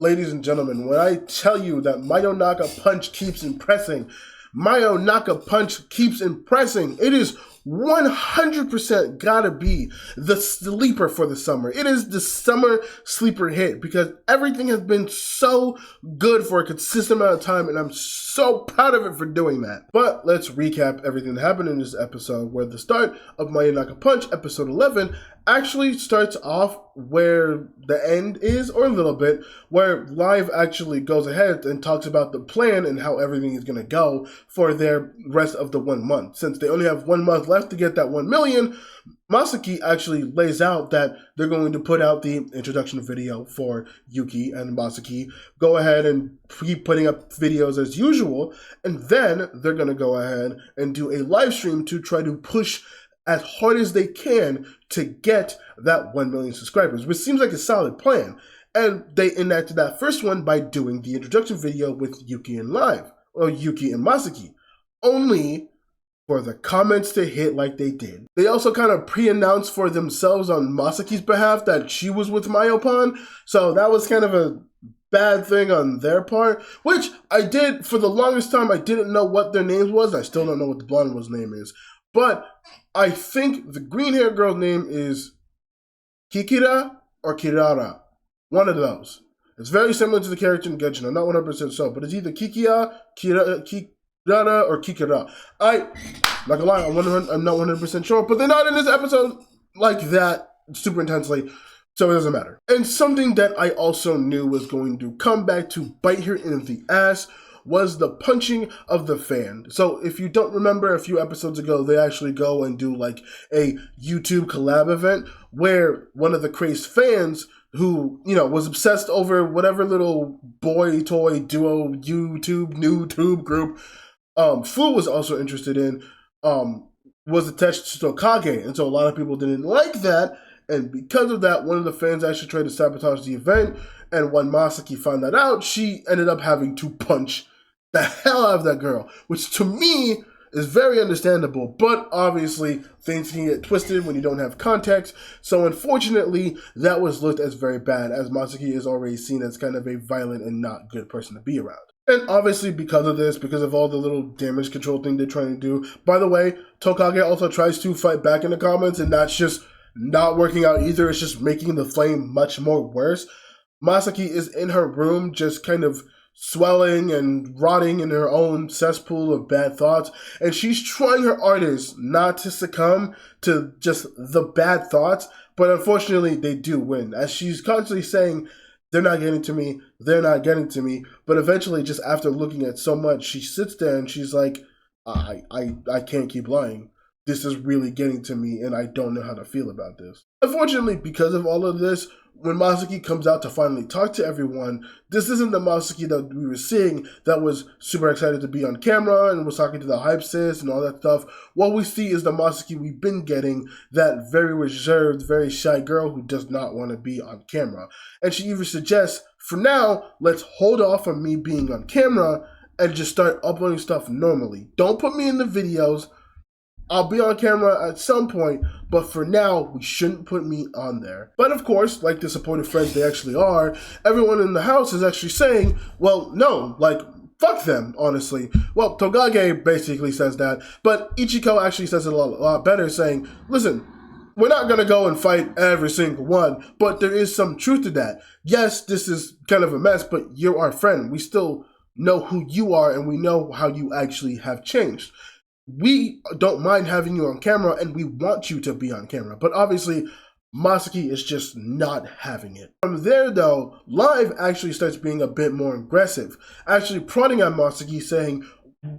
Ladies and gentlemen, when I tell you that Mayonaka Punch keeps impressing, Mayonaka Punch keeps impressing. It is 100% gotta be the sleeper for the summer. It is the summer sleeper hit because everything has been so good for a consistent amount of time, and I'm so proud of it for doing that. But let's recap everything that happened in this episode, where the start of Mayonaka Punch, episode 11, actually starts off where the end is, or a little bit, where Live actually goes ahead and talks about the plan and how everything is going to go for their rest of the 1 month. Since they only have 1 month left to get that 1 million, Masaki actually lays out that they're going to put out the introduction video for Yuki, and Masaki go ahead and keep putting up videos as usual, and then they're going to go ahead and do a live stream to try to push as hard as they can to get that 1 million subscribers, which seems like a solid plan. And they enacted that first one by doing the introduction video with Yuki and Live, or Yuki and Masaki, only for the comments to hit like they did. They also kind of pre-announced for themselves on Masaki's behalf that she was with Mayopan, so that was kind of a bad thing on their part, which I did, for the longest time, I didn't know what their names was. I still don't know what the blonde one's name is. But I think the green hair girl's name is Kikira or Kirara. One of those. It's very similar to the character in Genshin. I'm not 100% sure, but it's either Kirara, or Kikira. I'm not gonna lie, I'm not 100% sure, but they're not in this episode like that super intensely, so it doesn't matter. And something that I also knew was going to come back to bite her in the ass was the punching of the fan. So if you don't remember, a few episodes ago, they actually go and do like a YouTube collab event where one of the crazed fans who, you know, was obsessed over whatever little boy toy duo YouTube group Fu was also interested in, was attached to Tokage. And so a lot of people didn't like that. And because of that, one of the fans actually tried to sabotage the event. And when Masaki found that out, she ended up having to punch the hell out of that girl, which to me is very understandable, but obviously things can get twisted when you don't have context. So unfortunately, that was looked as very bad, as Masaki is already seen as kind of a violent and not good person to be around. And obviously because of this, because of all the little damage control thing they're trying to do. By the way, Tokage also tries to fight back in the comments, and that's just not working out either. It's just making the flame much more worse. Masaki is in her room just kind of swelling and rotting in her own cesspool of bad thoughts, and she's trying her hardest not to succumb to just the bad thoughts, but unfortunately they do win, as she's constantly saying, they're not getting to me, they're not getting to me, but eventually, just after looking at so much, she sits there and she's like, I can't keep lying. This is really getting to me, and I don't know how to feel about this. Unfortunately, because of all of this, when Masaki comes out to finally talk to everyone, this isn't the Masaki that we were seeing that was super excited to be on camera and was talking to the hype sis and all that stuff. What we see is the Masaki we've been getting, that very reserved, very shy girl who does not want to be on camera. And she even suggests, for now, let's hold off on me being on camera and just start uploading stuff normally. Don't put me in the videos. I'll be on camera at some point, but for now, we shouldn't put me on there. But of course, like the supportive friends they actually are, everyone in the house is actually saying, well, no, like, fuck them, honestly. Well, Tokage basically says that, but Ichiko actually says it a lot better, saying, listen, we're not going to go and fight every single one, but there is some truth to that. Yes, this is kind of a mess, but you're our friend. We still know who you are, and we know how you actually have changed. We don't mind having you on camera, and we want you to be on camera. But obviously, Masaki is just not having it. From there, though, Live actually starts being a bit more aggressive, actually prodding at Masaki, saying,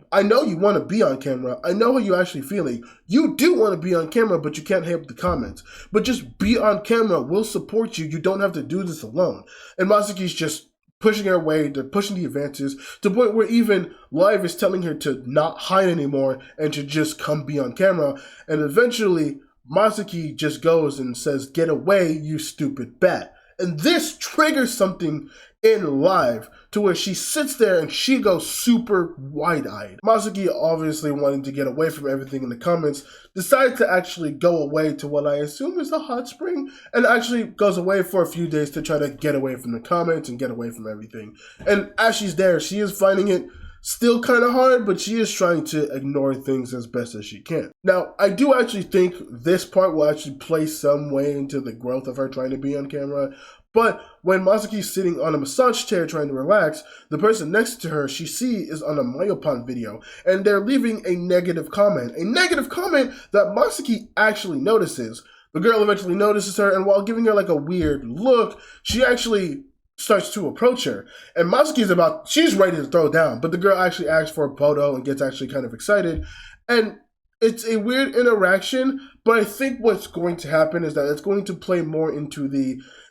I know you want to be on camera. I know how you're actually feeling. You do want to be on camera, but you can't help the comments. But just be on camera. We'll support you. You don't have to do this alone. And Masaki's just pushing her away, they're pushing the advances, to the point where even Live is telling her to not hide anymore and to just come be on camera. And eventually, Masaki just goes and says, get away, you stupid bat. And this triggers something in live, to where she sits there and she goes super wide-eyed. Masaki, obviously wanting to get away from everything in the comments, decides to actually go away to what I assume is the hot spring, and actually goes away for a few days to try to get away from the comments and get away from everything. And as she's there, she is finding it still kind of hard, but she is trying to ignore things as best as she can. Now, I do actually think this part will actually play some way into the growth of her trying to be on camera. But when Masaki's sitting on a massage chair trying to relax, the person next to her she sees is on a Mayopon video, and they're leaving a negative comment. A negative comment that Masaki actually notices. The girl eventually notices her, and while giving her like a weird look, she actually starts to approach her. And Masaki she's ready to throw down, but the girl actually asks for a photo and gets actually kind of excited. And it's a weird interaction, but I think what's going to happen is that it's going to play more into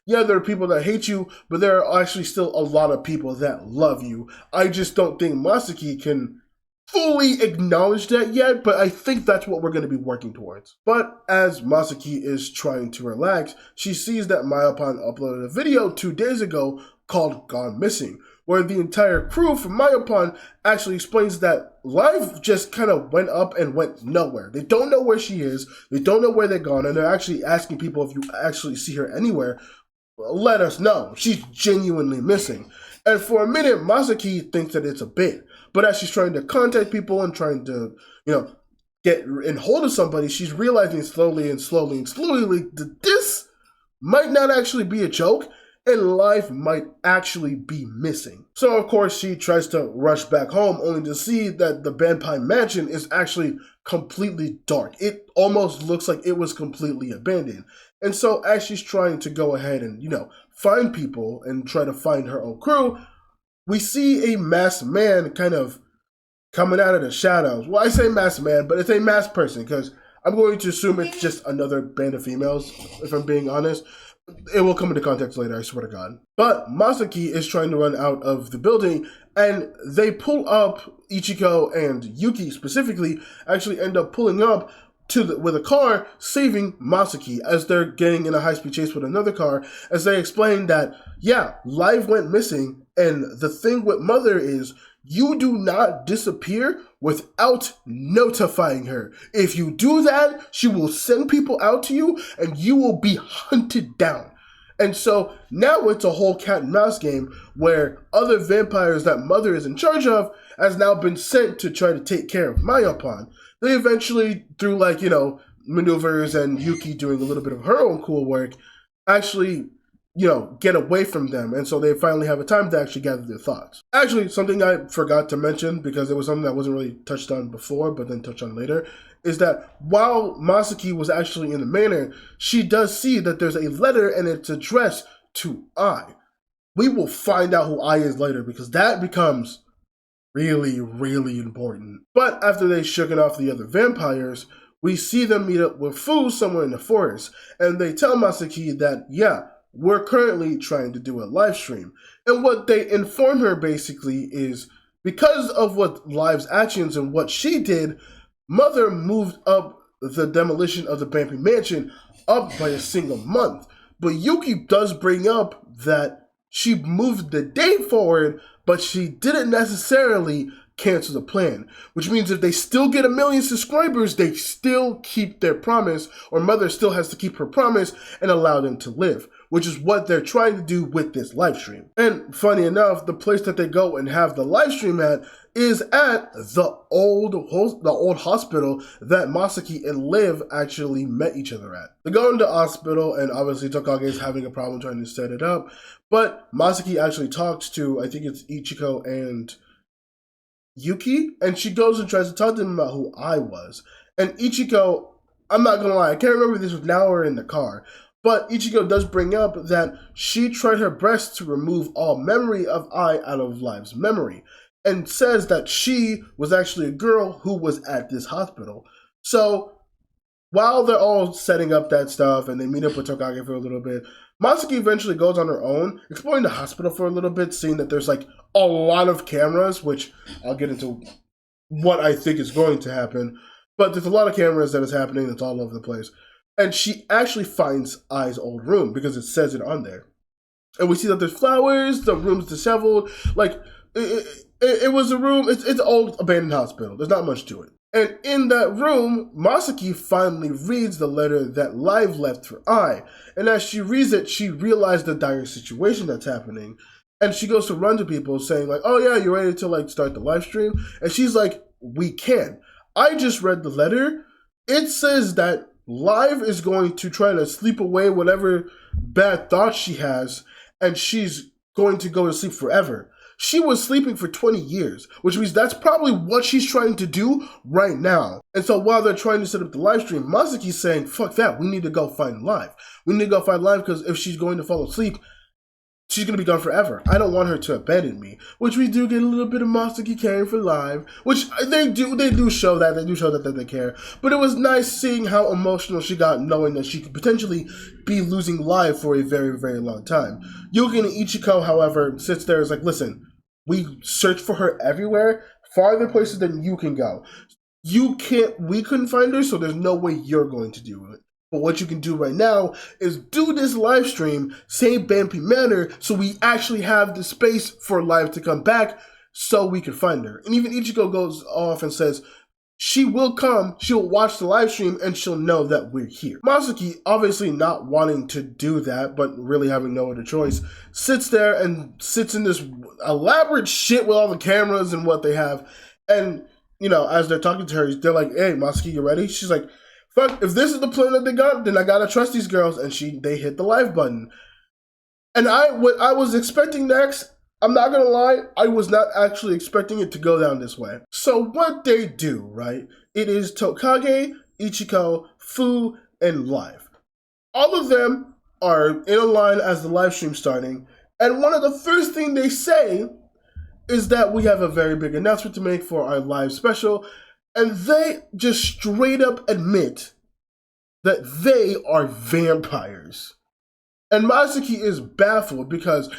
yeah, there are people that hate you, but there are actually still a lot of people that love you. I just don't think Masaki can fully acknowledge that yet, but I think that's what we're going to be working towards. But as Masaki is trying to relax, she sees that Mayopon uploaded a video 2 days ago called Gone Missing, where the entire crew from Mayopon actually explains that life just kind of went up and went nowhere. They don't know where she is, they don't know where they're gone, and they're actually asking people if you actually see her anywhere, let us know. She's genuinely missing. And for a minute, Masaki thinks that it's a bit. But as she's trying to contact people and trying to, get in hold of somebody, she's realizing slowly that this might not actually be a joke, and life might actually be missing. So of course she tries to rush back home, only to see that the Banpai mansion is actually completely dark. It almost looks like it was completely abandoned. And so as she's trying to go ahead and, find people and try to find her own crew, we see a masked man kind of coming out of the shadows. Well, I say masked man, but it's a masked person, because I'm going to assume it's just another band of females, if I'm being honest. It will come into context later, I swear to God. But Masaki is trying to run out of the building, and they pull up. Ichiko and Yuki specifically actually end up pulling up with a car, saving Masaki as they're getting in a high-speed chase with another car, as they explain that, yeah, life went missing, and the thing with Mother is, you do not disappear without notifying her. If you do that, she will send people out to you, and you will be hunted down. And so now it's a whole cat and mouse game where other vampires that Mother is in charge of has now been sent to try to take care of Mayopon. They eventually, through maneuvers and Yuki doing a little bit of her own cool work, actually, get away from them. And so they finally have a time to actually gather their thoughts. Actually, something I forgot to mention, because it was something that wasn't really touched on before, but then touched on later, is that while Masaki was actually in the manor, she does see that there's a letter and it's addressed to I. We will find out who I is later, because that becomes really, really important. But after they've shooken off the other vampires, we see them meet up with Fu somewhere in the forest, and they tell Masaki that, yeah, we're currently trying to do a live stream. And what they inform her basically is, because of what Live's actions and what she did, Mother moved up the demolition of the Banpai mansion up by a single month. But Yuki does bring up that she moved the date forward, but she didn't necessarily cancel the plan, which means if they still get 1 million subscribers, they still keep their promise, or Mother still has to keep her promise and allow them to live, which is what they're trying to do with this live stream. And funny enough, the place that they go and have the live stream at is at the old hospital that Masaki and Liv actually met each other at. They go into the hospital, and obviously Tokage is having a problem trying to set it up, but Masaki actually talks to, I think it's Ichiko and Yuki, and she goes and tries to talk to them about who I was. And Ichiko, I'm not gonna lie, I can't remember if this was now or in the car, but Ichiko does bring up that she tried her best to remove all memory of I out of Live's memory, and says that she was actually a girl who was at this hospital. So while they're all setting up that stuff and they meet up with Tokage for a little bit, Masaki eventually goes on her own, exploring the hospital for a little bit, seeing that there's a lot of cameras, which I'll get into what I think is going to happen. But there's a lot of cameras that is happening that's all over the place. And she actually finds Ai's old room, because it says it on there. And we see that there's flowers, the room's disheveled. Like, it was a room, it's an old abandoned hospital. There's not much to it. And in that room, Masaki finally reads the letter that Live left for Ai. And as she reads it, she realized the dire situation that's happening. And she goes to run to people saying like, oh yeah, you ready to like start the live stream? And she's like, we can. I just read the letter. It says that Live is going to try to sleep away whatever bad thoughts she has, and she's going to go to sleep forever. She was sleeping for 20 years, which means that's probably what she's trying to do right now. And so while they're trying to set up the live stream, Masaki's saying, fuck that, we need to go find Live. We need to go find Live because if she's going to fall asleep, she's going to be gone forever. I don't want her to abandon me. Which we do get a little bit of Masaki caring for Live, which they do show that. They do show that they care. But it was nice seeing how emotional she got knowing that she could potentially be losing Live for a very, very long time. Yuki and Ichiko, however, sits there and is like, listen, we searched for her everywhere, farther places than you can go. We couldn't find her, so there's no way you're going to do it. But what you can do right now is do this live stream, same Bampi manner, so we actually have the space for Live to come back so we can find her. And even Ichiko goes off and says, she will come, she'll watch the live stream, and she'll know that we're here. Masaki, obviously not wanting to do that, but really having no other choice, sits there and sits in this elaborate shit with all the cameras and what they have. And, you know, as they're talking to her, they're like, hey, Masaki, you ready? She's like, fuck, if this is the plan that they got, then I gotta trust these girls. And they hit the live button. And what I was expecting next, I'm not gonna lie, I was not actually expecting it to go down this way. So what they do, right? It is Tokage, Ichiko, Fu, and Live. All of them are in a line as the live stream starting. And one of the first things they say is that we have a very big announcement to make for our live special. And they just straight up admit that they are vampires. And Masaki is baffled because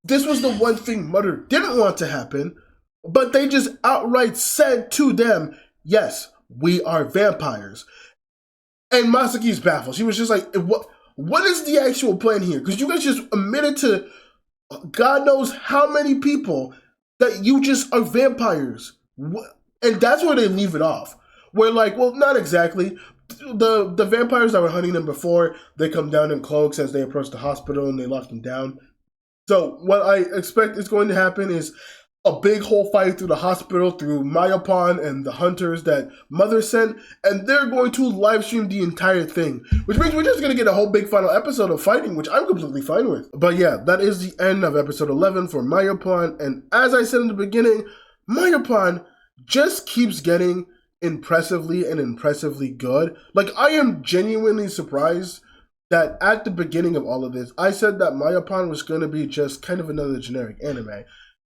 this was the one thing Mother didn't want to happen, but they just outright said to them, yes, we are vampires. And Masaki is baffled. She was just like, what is the actual plan here? Because you guys just admitted to God knows how many people that you just are vampires. And that's where they leave it off. Where like, well, not exactly. The vampires that were hunting them before, they come down in cloaks as they approach the hospital and they lock them down. So what I expect is going to happen is a big whole fight through the hospital through Mayopon and the hunters that Mother sent, and they're going to live stream the entire thing, which means we're just going to get a whole big final episode of fighting, which I'm completely fine with. But yeah, that is the end of episode 11 for Mayopon, and as I said in the beginning, Mayopon just keeps getting impressively and impressively good. Like, I am genuinely surprised that at the beginning of all of this, I said that Mayopon was going to be just kind of another generic anime.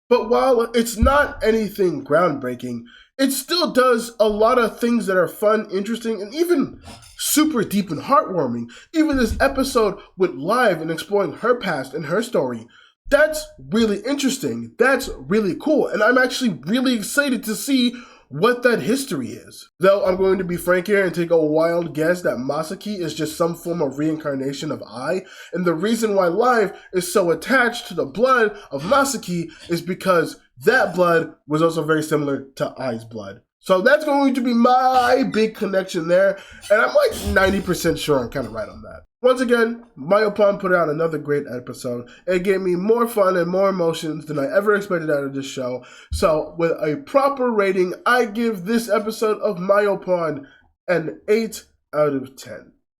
But while it's not anything groundbreaking, it still does a lot of things that are fun, interesting, and even super deep and heartwarming. Even this episode with Live and exploring her past and her story, that's really interesting. That's really cool. And I'm actually really excited to see what that history is. Though I'm going to be frank here and take a wild guess that Masaki is just some form of reincarnation of Ai, and the reason why Live is so attached to the blood of Masaki is because that blood was also very similar to Ai's blood. So that's going to be my big connection there, and I'm like 90% sure I'm kind of right on that. Once again, Mayopon put out another great episode. It gave me more fun and more emotions than I ever expected out of this show. So with a proper rating, I give this episode of Mayopon an 8 out of 10.